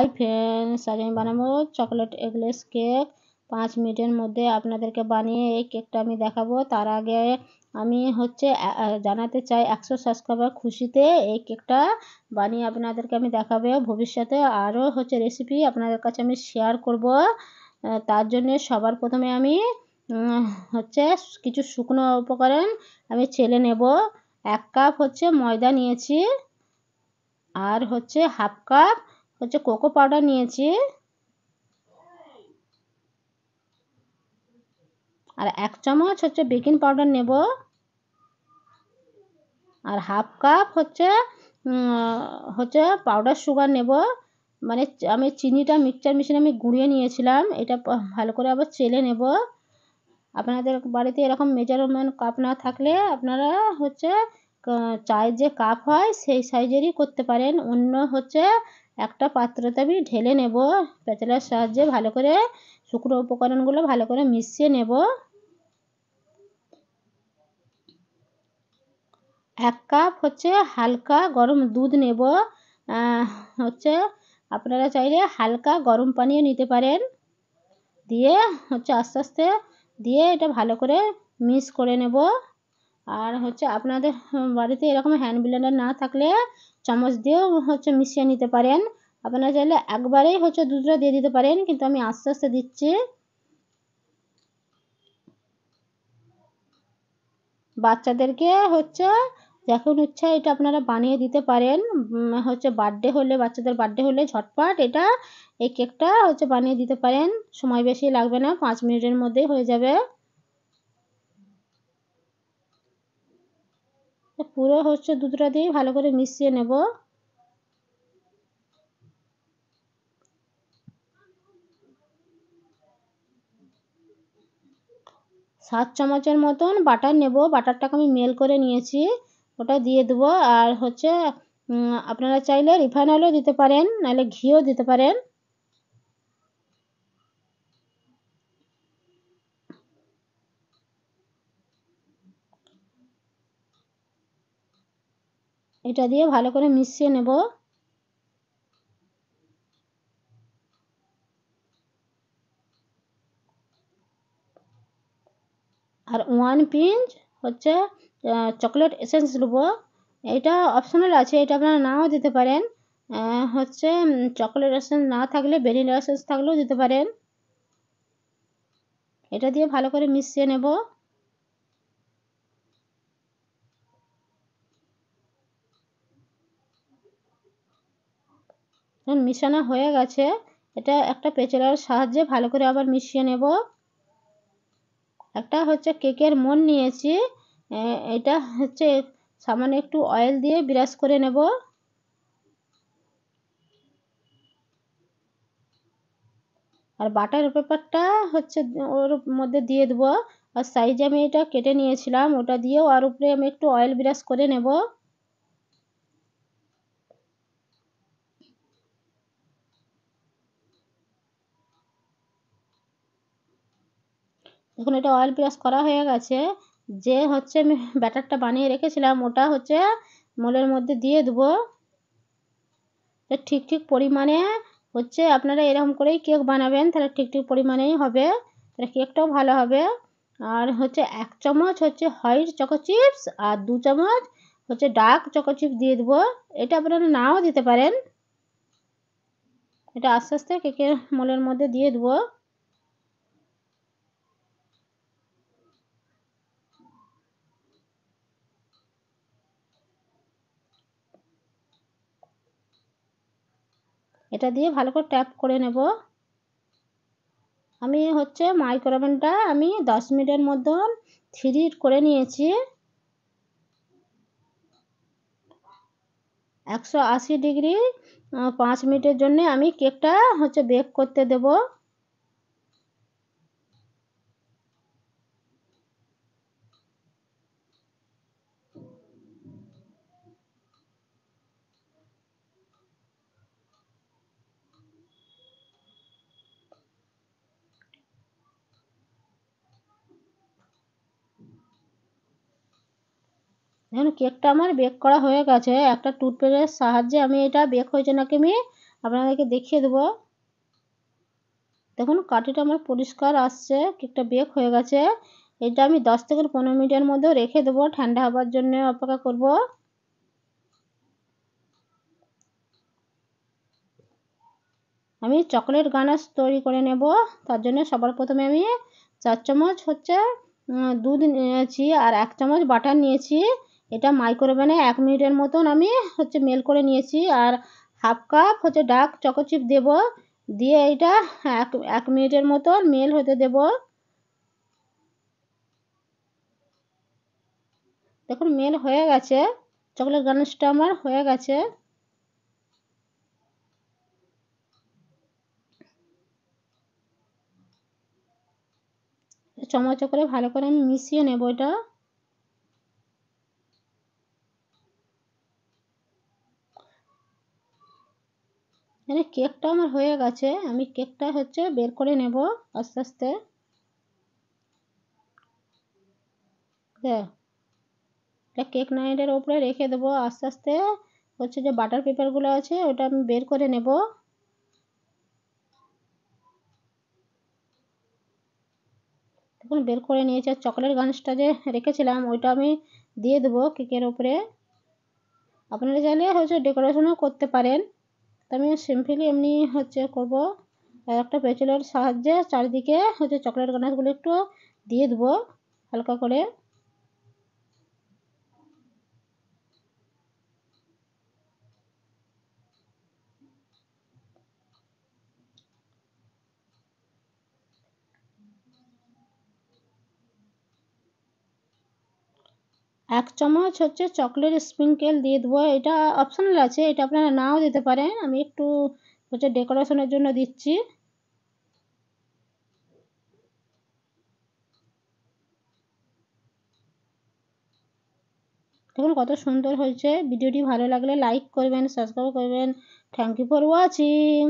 Hi friends, আজ আমি বানাবো চকলেট এগলেস কেক। 5 মিনিটের মধ্যে আপনাদেরকে বানিয়ে এই কেকটা আমি দেখাবো। তার আগে আমি জানাতে চাই 100 সাবস্ক্রাইবার খুশিতে এই কেকটা বানিয়ে আপনাদেরকে আমি দেখাবো। ভবিষ্যতে আরও রেসিপি আপনাদের কাছে আমি শেয়ার করব। তার জন্য সবার প্রথমে আমি কিছু শুকনো উপকরণ আমি চেলে নেব। 1 কাপ ময়দা নিয়েছি, আর হাফ কাপ কোকো পাউডার নিয়েছি, আর 1 চামচ বেকিং পাউডার নেব, আর হাফ কাপ পাউডার সুগার নেব। মানে আমি চিনিটা মিক্সচার মেশিনে আমি গুঁড়িয়ে নিয়েছিলাম। এটা ভালো করে আবার চেলে নেব। আপনাদের বাড়িতে এরকম মেজারমেন্ট কাপ না থাকলে আপনারা চায়ের যে কাপ হয় সেই সাইজেরই করতে পারেন। অন্য একটা পাত্রতে আমি ঢেলে নেব। প্যাচেলার সাহায্যে ভালো করে শুকনো উপকরণগুলো ভালো করে মিশিয়ে নেব। 1 কাপ হালকা গরম দুধ নেব। আপনারা চাইলে হালকা গরম পানিও নিতে পারেন। দিয়ে আস্তে আস্তে দিয়ে এটা ভালো করে মিক্স করে নেব। আর আপনাদের বাড়িতে এরকম হ্যান্ড ব্লেন্ডার না থাকলে চামচ দিয়েও মিশিয়ে নিতে পারেন। আপনারা চাইলে একবারেই দুধটা দিয়ে দিতে পারেন, কিন্তু আমি আস্তে আস্তে দিচ্ছি। বাচ্চাদেরকে যখন ইচ্ছা এটা আপনারা বানিয়ে দিতে পারেন। বাচ্চাদের বার্থডে হলে ঝটপট এই কেকটা বানিয়ে দিতে পারেন। সময় বেশি লাগবে না, 5 মিনিটের মধ্যেই হয়ে যাবে। পুরো দুধটা দিয়ে ভালো করে মিশিয়ে নেব। 7 চামচের মতন বাটার নেব। বাটারটাকে আমি মেল্ট করে নিয়েছি, ওটা দিয়ে দেবো। আর আপনারা চাইলে রিফাইন অয়েলও দিতে পারেন, নাহলে ঘিও দিতে পারেন। এটা দিয়ে ভালো করে মিশিয়ে নেব। আর 1 পিঞ্চ চকলেট এসেন্স দেবো। এটা অপশনাল আছে, এটা আপনারা নাও দিতে পারেন। চকলেট এসেন্স না থাকলে ভ্যানিলা এসেন্স থাকলেও দিতে পারেন। এটা দিয়ে ভালো করে মিশিয়ে নেব। মিশানো হয়ে গেছে, এটা একটা পেচেলার সাহায্যে ভালো করে আবার মিশিয়ে নেব। একটা কেকের মন নিয়েছি, এটা সামান্য একটু অয়েল দিয়ে ব্রাশ করে নেব। আর বাটার পেপারটা ওর মধ্যে দিয়ে দেবো। আর সাইজে আমি এটা কেটে নিয়েছিলাম, ওটা দিয়েও আর উপরে আমি একটু অয়েল ব্রাশ করে নেব। এখন এটা অয়েল ব্রাশ করা হয়ে গেছে। যে আমি ব্যাটারটা বানিয়ে রেখেছিলাম ওটা মোলের মধ্যে দিয়ে দেবো। ঠিক ঠিক পরিমাণে আপনারা এরকম করেই কেক বানাবেন, তাহলে ঠিক ঠিক পরিমাণেই হবে, তাহলে কেকটাও ভালো হবে। আর 1 চামচ হোয়াইট চকো চিপস আর 2 চামচ ডার্ক চকো চিপস দিয়ে দেবো। এটা আপনারা নাও দিতে পারেন। এটা আস্তে আস্তে কেকের মোলের মধ্যে দিয়ে দেবো। এটা দিয়ে ভালো করে ট্যাপ করে নেব। আমি মাইক্রোওভেনটা আমি 10 মিনিটের মতন 3 হিট করে নিয়েছি। 180 ডিগ্রি 5 মিনিটের জন্য আমি কেকটা বেক করতে দেব। দেখুন কেকটা আমার বেক করা হয়ে গেছে। একটা টুথপিকের সাহায্যে আমি এটা বেক হয়েছে নাকি আমি আপনাদেরকে দেখিয়ে দেবো। দেখুন কাঠিটা আমার পরিষ্কার আসছে, কেকটা বেক হয়ে গেছে। এটা আমি 10 থেকে 15 মিনিটের মধ্যে রেখে দেবো, ঠান্ডা হবার জন্য অপেক্ষা করব। আমি চকলেট গানাশ তৈরি করে নেব। তার জন্য সবার প্রথমে আমি 4 চামচ দুধ নিয়েছি আর 1 চামচ বাটার নিয়েছি। এটা মাইক্রোওভেনে 1 মিনিটের মতন আমি মেল্ট করে নিয়েছি। আর half cup dark choco chip দেব, দিয়ে এটা 1 মিনিটের মতন মেল্ট হতে দেব। দেখুন মেল্ট হয়ে গেছে, চকলেট গানাশটা আমার হয়ে গেছে। চামচে করে ভালো করে আমি মিশিয়ে নেব এটা। মানে কেকটা আমার হয়ে গেছে, আমি কেকটা বের করে নেব আস্তে আস্তে। এটা কেক নাইটের ওপরে রেখে দেবো আস্তে আস্তে। যে বাটার পেপারগুলো আছে ওটা আমি বের করে নেব। দেখুন বের করে নিয়েছি। আর চকলেট গানাশটা যে রেখেছিলাম ওইটা আমি দিয়ে দেবো কেকের ওপরে। আপনারা চাইলে ডেকোরেশনও করতে পারেন, তো আমি সিম্পলি এমনি করব। আর একটা পেঁচুলের সাহায্যে চারিদিকে চকলেট গানাশগুলো একটু দিয়ে দেবো হালকা করে। এক চামচ চকলেট স্প্রিঙ্কেল দিয়ে দেবো। এটা অপশনাল আছে, এটা আপনারা নাও দিতে পারেন, আমি একটু ডেকোরেশনের জন্য দিচ্ছি। দেখুন কত সুন্দর হয়েছে। ভিডিওটি ভালো লাগলে লাইক করবেন, সাবস্ক্রাইব করবেন। Thank you for watching.